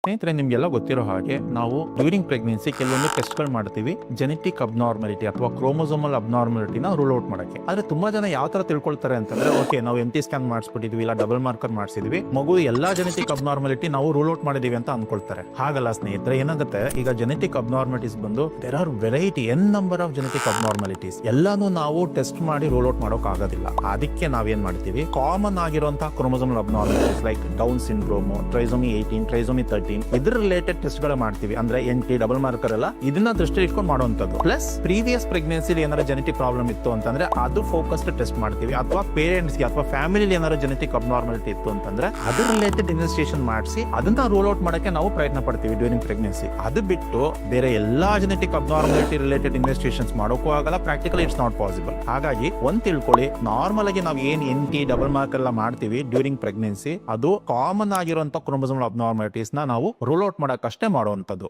ಸ್ನೇಹಿತರೆ, ನಿಮ್ಗೆಲ್ಲ ಗೊತ್ತಿರೋ ಹಾಗೆ ನಾವು ಡ್ಯೂರಿಂಗ್ ಪ್ರೆಗ್ನೆನ್ಸಿ ಕೆಲವೊಂದು ಟೆಸ್ಟ್ಗಳು ಮಾಡ್ತೀವಿ ಜೆನೆಟಿಕ್ ಅಬ್ನಾರ್ಮಲಿಟಿ ಅಥವಾ ಕ್ರೋಮೋಸೋಮಲ್ ಅಬ್ನಾರ್ಮಲಿಟಿನ ರೂಲ್ ಔಟ್ ಮಾಡಕ್ಕೆ. ಆದ್ರೆ ತುಂಬಾ ಜನ ಯಾವ ತರ ತಿಳ್ಕೊಳ್ತಾರೆ ಅಂತಂದ್ರೆ, ಓಕೆ ನಾವು MT ಸ್ಕ್ಯಾನ್ ಮಾಡಿಸ್ಬಿಟ್ಟಿದ್ವಿ, ಇಲ್ಲ ಡಬಲ್ ಮಾರ್ಕರ್ ಮಾಡಿಸಿದ್ವಿ, ಮಗು ಎಲ್ಲಾ ಜೆನೆಟಿಕ್ ಅಬ್ನಾರ್ಮಲಿಟಿ ನಾವು ರೂಲ್ ಔಟ್ ಮಾಡಿದೀವಿ ಅಂತ ಅನ್ಕೊಳ್ತಾರೆ. ಹಾಗಲ್ಲ ಸ್ನೇಹಿತರೆ, ಏನಾಗುತ್ತೆ ಈಗ ಜೆನೆಟಿಕ್ ಅಬ್ನಾರ್ಮಲಿಟೀಸ್ ಬಂದು there are variety number of genetic abnormalities. ಎಲ್ಲಾನು ನಾವು ಟೆಸ್ಟ್ ಮಾಡಿ ರೂಲ್ ಔಟ್ ಮಾಡೋಕ್ ಆಗೋದಿಲ್ಲ. ಅದಕ್ಕೆ ನಾವೇನ್ ಮಾಡ್ತೀವಿ, ಕಾಮನ್ ಆಗಿರುವಂತಹ chromosomal abnormalities like down syndrome, trisomy 18, trisomy 13 ಇದ್ರ ರಿಲೇಟೆಡ್ ಟೆಸ್ಟ್ ಗಳು ಮಾಡ್ತೀವಿ. ಅಂದ್ರೆ NT ಡಬಲ್ ಮಾರ್ಕರ್ ಎಲ್ಲ ಇದನ್ನ ದೃಷ್ಟಿ ಇಟ್ಕೊಂಡು ಮಾಡುವಂತದ್ದು. ಪ್ಲಸ್ ಪ್ರೀವಿಯಸ್ ಪ್ರೆಗ್ನೆನ್ಸಿ ಏನಾರ ಜೆನೆಟಿಕ್ ಪ್ರಾಬ್ಲಮ್ ಇತ್ತು ಅಂತಂದ್ರೆ ಅದು ಫೋಕಸ್ಡ್ ಟೆಸ್ಟ್ ಮಾಡ್ತೀವಿ. ಅಥವಾ ಪೇರೆಂಟ್ಸ್ ಗೆ ಅಥವಾ ಫ್ಯಾಮಿಲಿ ಏನಾರ ಜೆನೆಟಿಕ್ ಅಬ್ನಾರ್ಮಲಿಟಿ ಇತ್ತು ಅಂತಂದ್ರೆ ಅದ್ರ ರಿಲೇಟೆಡ್ ಇನ್ವೆಸ್ಟಿಗೇಷನ್ ಮಾಡಿಸಿ ಅದನ್ನ ರೂಲ್ ಔಟ್ ಮಾಡಕ್ಕೆ ನಾವು ಪ್ರಯತ್ನ ಪಡ್ತೀವಿ ಡ್ಯೂರಿಂಗ್ ಪ್ರೆಗ್ನೆನ್ಸಿ. ಅದು ಬಿಟ್ಟು ಬೇರೆ ಎಲ್ಲಾ ಜೆನೆಟಿಕ್ ಅಬ್ನಾರ್ಮಲಿಟಿ ರಿಲೇಟೆಡ್ ಇನ್ವೆಸ್ಟಿಗೇಷನ್ಸ್ ಮಾಡೋಕ್ಕೂ ಆಗಲ್ಲ. Practically it's not possible. ಹಾಗಾಗಿ ಒಂದ್ ತಿಳ್ಕೊಳ್ಳಿ, ನಾರ್ಮಲ್ ಆಗಿ ನಾವು ಏನ್ NT ಡಬಲ್ ಮಾರ್ಕರ್ ಎಲ್ಲ ಮಾಡ್ತೀವಿ ಡ್ಯೂರಿಂಗ್ ಪ್ರೆಗ್ನೆನ್ಸಿ, ಅದು ಕಾಮನ್ ಆಗಿರುವಂತ ಕ್ರೋಮೋಸೋಮಲ್ ಅಬ್ನಾರ್ಮಲಿಟೀಸ್ ನಾವು ರೂಲ್ ಔಟ್ ಮಾಡಕ್ಕಷ್ಟೇ ಮಾಡುವಂತದ್ದು.